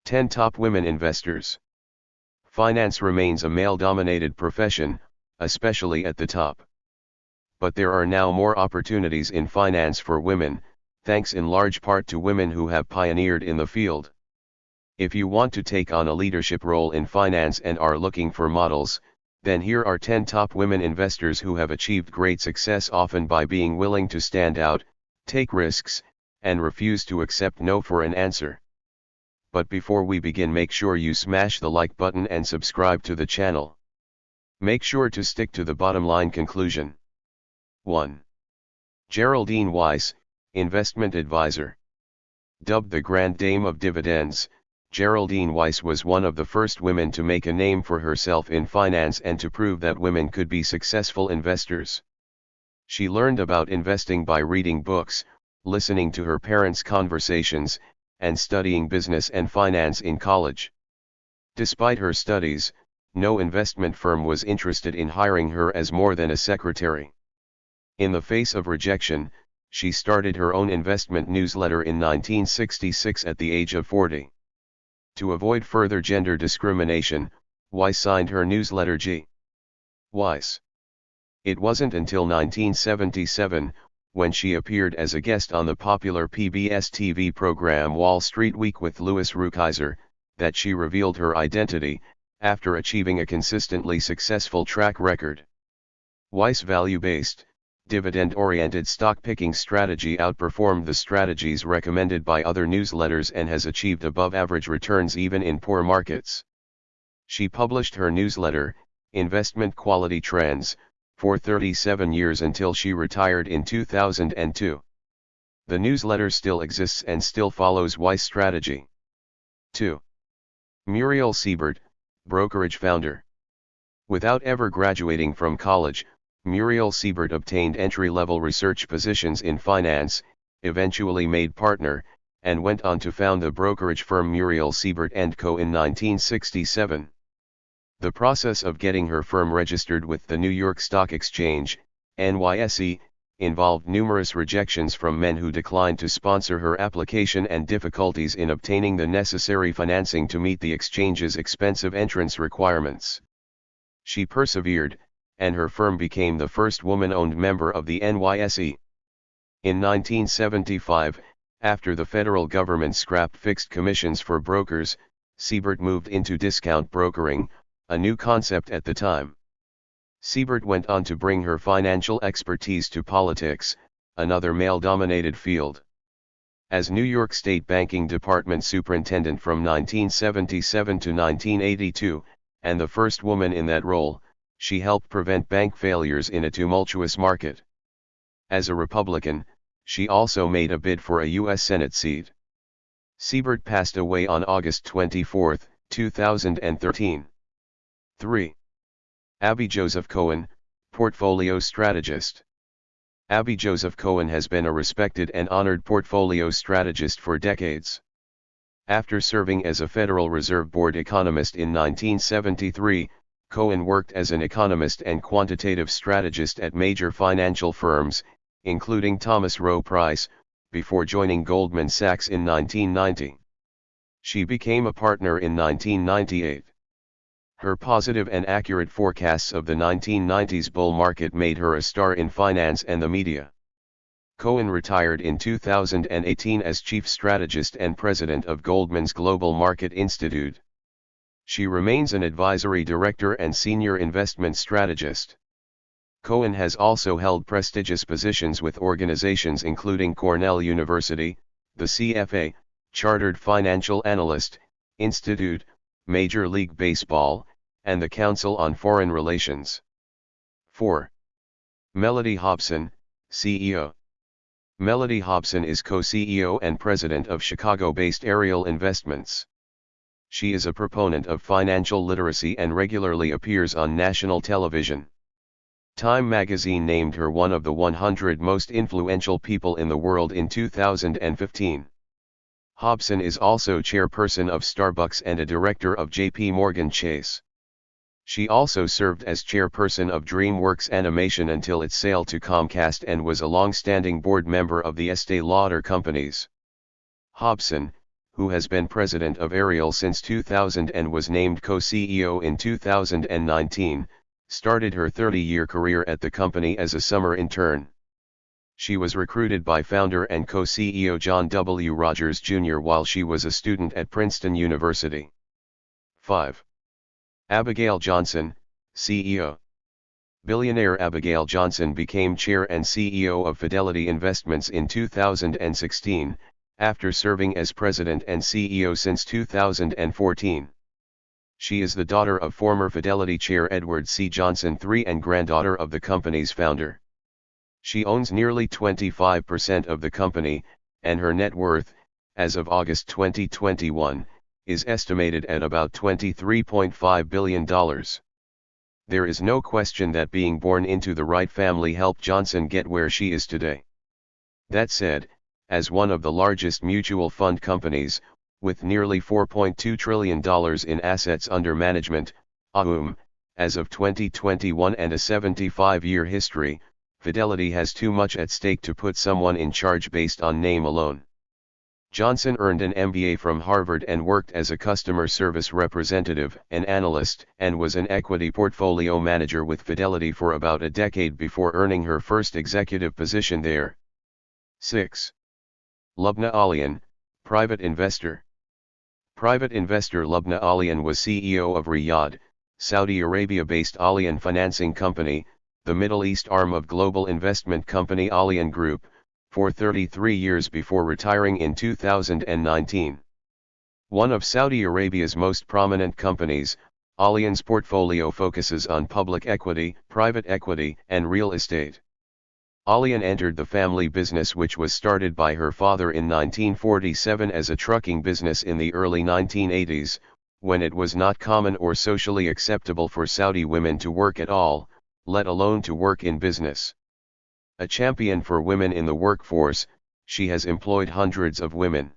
10 Top Women Investors. Finance remains a male-dominated profession, especially at the top. But there are now more opportunities in finance for women, thanks in large part to women who have pioneered in the field. If you want to take on a leadership role in finance and are looking for models, then here are 10 top women investors who have achieved great success, often by being willing to stand out, take risks, and refuse to accept no for an answer. But before we begin, make sure you smash the like button and subscribe to the channel. Make sure to stick to the bottom line conclusion. 1. Geraldine Weiss, Investment Advisor. Dubbed the Grand Dame of Dividends, Geraldine Weiss was one of the first women to make a name for herself in finance and to prove that women could be successful investors. She learned about investing by reading books, listening to her parents' conversations, and studying business and finance in college. Despite her studies, no investment firm was interested in hiring her as more than a secretary. In the face of rejection, she started her own investment newsletter in 1966 at the age of 40. To avoid further gender discrimination, Weiss signed her newsletter G. Weiss. It wasn't until 1977, when she appeared as a guest on the popular PBS TV program Wall Street Week with Louis Rukeyser, that she revealed her identity, after achieving a consistently successful track record. Weiss' value-based, dividend-oriented stock-picking strategy outperformed the strategies recommended by other newsletters and has achieved above-average returns even in poor markets. She published her newsletter, Investment Quality Trends, for 37 years until she retired in 2002. The newsletter still exists and still follows Weiss' strategy. 2. Muriel Siebert, brokerage founder. Without ever graduating from college, Muriel Siebert obtained entry-level research positions in finance, eventually made partner, and went on to found the brokerage firm Muriel Siebert & Co. in 1967. The process of getting her firm registered with the New York Stock Exchange, NYSE, involved numerous rejections from men who declined to sponsor her application and difficulties in obtaining the necessary financing to meet the exchange's expensive entrance requirements. She persevered, and her firm became the first woman-owned member of the NYSE. In 1975, after the federal government scrapped fixed commissions for brokers, Siebert moved into discount brokering, a new concept at the time. Siebert went on to bring her financial expertise to politics, another male-dominated field. As New York State Banking Department Superintendent from 1977 to 1982, and the first woman in that role, she helped prevent bank failures in a tumultuous market. As a Republican, she also made a bid for a U.S. Senate seat. Siebert passed away on August 24, 2013. 3. Abby Joseph Cohen, portfolio strategist. Abby Joseph Cohen has been a respected and honored portfolio strategist for decades. After serving as a Federal Reserve Board economist in 1973, Cohen worked as an economist and quantitative strategist at major financial firms, including Thomas Rowe Price, before joining Goldman Sachs in 1990. She became a partner in 1998. Her positive and accurate forecasts of the 1990s bull market made her a star in finance and the media. Cohen retired in 2018 as chief strategist and president of Goldman's Global Market Institute. She remains an advisory director and senior investment strategist. Cohen has also held prestigious positions with organizations including Cornell University, the CFA, Chartered Financial Analyst Institute, Major League Baseball, and the Council on Foreign Relations. 4. Melody Hobson, CEO. Melody Hobson is co-CEO and president of Chicago-based Ariel Investments. She is a proponent of financial literacy and regularly appears on national television. Time magazine named her one of the 100 most influential people in the world in 2015. Hobson is also chairperson of Starbucks and a director of J.P. Morgan Chase. She also served as chairperson of DreamWorks Animation until its sale to Comcast and was a long-standing board member of the Estée Lauder Companies. Hobson, who has been president of Ariel since 2000 and was named co-CEO in 2019, started her 30-year career at the company as a summer intern. She was recruited by founder and co-CEO John W. Rogers Jr. while she was a student at Princeton University. 5. Abigail Johnson, CEO. Billionaire Abigail Johnson became chair and CEO of Fidelity Investments in 2016, after serving as president and CEO since 2014. She is the daughter of former Fidelity chair Edward C. Johnson III and granddaughter of the company's founder. She owns nearly 25% of the company, and her net worth, as of August 2021, is estimated at about $23.5 billion. There is no question that being born into the right family helped Johnson get where she is today. That said, as one of the largest mutual fund companies, with nearly $4.2 trillion in assets under management, AUM, as of 2021 and a 75-year history, Fidelity has too much at stake to put someone in charge based on name alone. Johnson earned an MBA from Harvard and worked as a customer service representative, an analyst, and was an equity portfolio manager with Fidelity for about a decade before earning her first executive position there. 6. Lubna Alian, private investor. Private investor Lubna Alian was CEO of Riyadh, Saudi Arabia-based Alian Financing Company, the Middle East arm of global investment company Alian Group, for 33 years before retiring in 2019. One of Saudi Arabia's most prominent companies, Alian's portfolio focuses on public equity, private equity, and real estate. Alian entered the family business, which was started by her father in 1947 as a trucking business in the early 1980s, when it was not common or socially acceptable for Saudi women to work at all, let alone to work in business. A champion for women in the workforce, she has employed hundreds of women.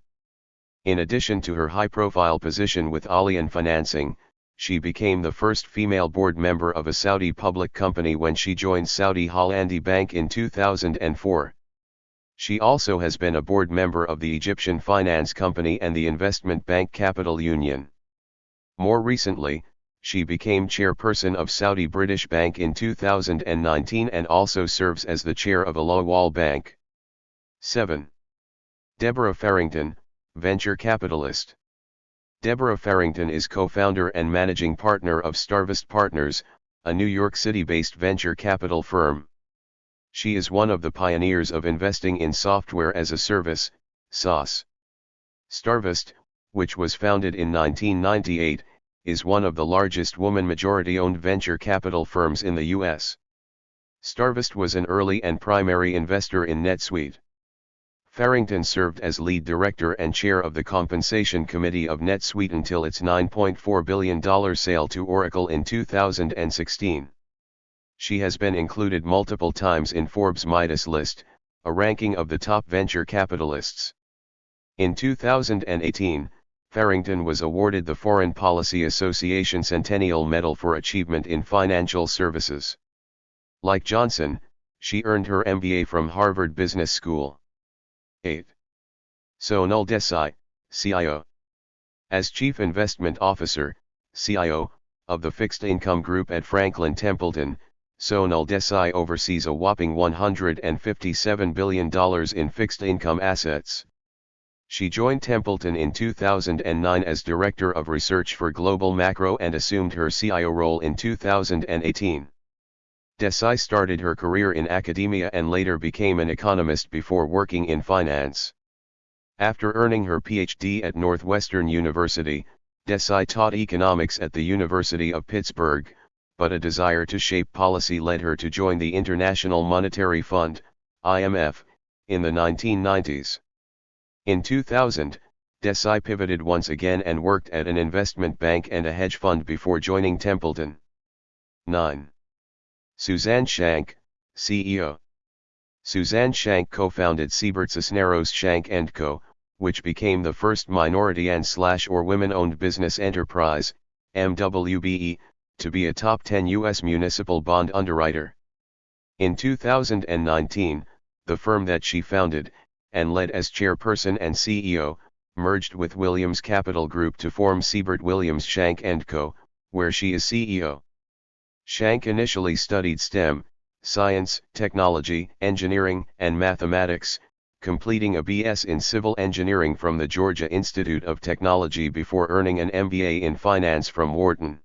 In addition to her high-profile position with Alian Financing, she became the first female board member of a Saudi public company when she joined Saudi Hollandi Bank in 2004. She also has been a board member of the Egyptian finance company and the investment bank Capital Union. More recently, she became chairperson of Saudi British Bank in 2019 and also serves as the chair of Al-Awwal Bank. 7. Deborah Farrington, venture capitalist. Deborah Farrington is co-founder and managing partner of Starvest Partners, a New York City-based venture capital firm. She is one of the pioneers of investing in software as a service, SaaS. Starvest, which was founded in 1998, is one of the largest woman majority-owned venture capital firms in the U.S. Starvest was an early and primary investor in NetSuite. Farrington served as lead director and chair of the compensation committee of NetSuite until its $9.4 billion sale to Oracle in 2016. She has been included multiple times in Forbes' Midas list, a ranking of the top venture capitalists. In 2018, Farrington was awarded the Foreign Policy Association Centennial Medal for Achievement in Financial Services. Like Johnson, she earned her MBA from Harvard Business School. 8. Sonal Desai, CIO. As Chief Investment Officer, CIO, of the Fixed Income Group at Franklin Templeton, Sonal Desai oversees a whopping $157 billion in fixed income assets. She joined Templeton in 2009 as Director of Research for Global Macro and assumed her CIO role in 2018. Desai started her career in academia and later became an economist before working in finance. After earning her PhD at Northwestern University, Desai taught economics at the University of Pittsburgh, but a desire to shape policy led her to join the International Monetary Fund, IMF, in the 1990s. In 2000, Desai pivoted once again and worked at an investment bank and a hedge fund before joining Templeton. 9. Suzanne Shank, CEO. Suzanne Shank co-founded Siebert Cisneros Shank & Co., which became the first minority and/or women-owned business enterprise, MWBE, to be a top 10 U.S. municipal bond underwriter. In 2019, the firm that she founded, and led as chairperson and CEO, merged with Williams Capital Group to form Siebert Williams Shank & Co., where she is CEO. Shank initially studied STEM, science, technology, engineering, and mathematics, completing a BS in civil engineering from the Georgia Institute of Technology before earning an MBA in finance from Wharton.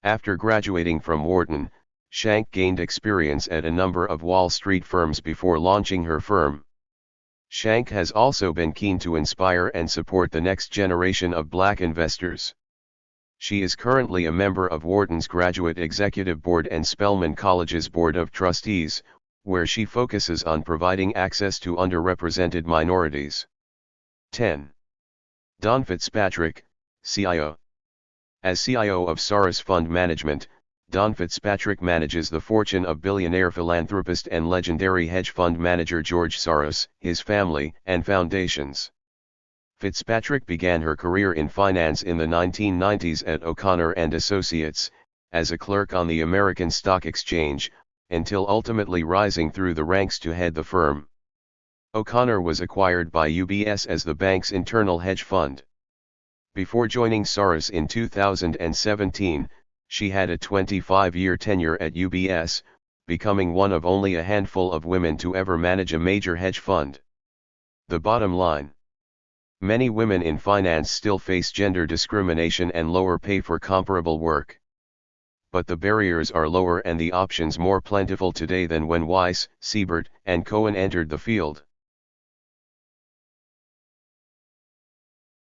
After graduating from Wharton, Shank gained experience at a number of Wall Street firms before launching her firm. Shank has also been keen to inspire and support the next generation of Black investors. She is currently a member of Wharton's Graduate Executive Board and Spelman College's Board of Trustees, where she focuses on providing access to underrepresented minorities. 10. Don Fitzpatrick, CIO. As CIO of Soros Fund Management, Don Fitzpatrick manages the fortune of billionaire philanthropist and legendary hedge fund manager George Soros, his family, and foundations. Fitzpatrick began her career in finance in the 1990s at O'Connor & Associates, as a clerk on the American Stock Exchange, until ultimately rising through the ranks to head the firm. O'Connor was acquired by UBS as the bank's internal hedge fund. Before joining Soros in 2017, she had a 25-year tenure at UBS, becoming one of only a handful of women to ever manage a major hedge fund. The bottom line: many women in finance still face gender discrimination and lower pay for comparable work. But the barriers are lower and the options more plentiful today than when Weiss, Siebert, and Cohen entered the field.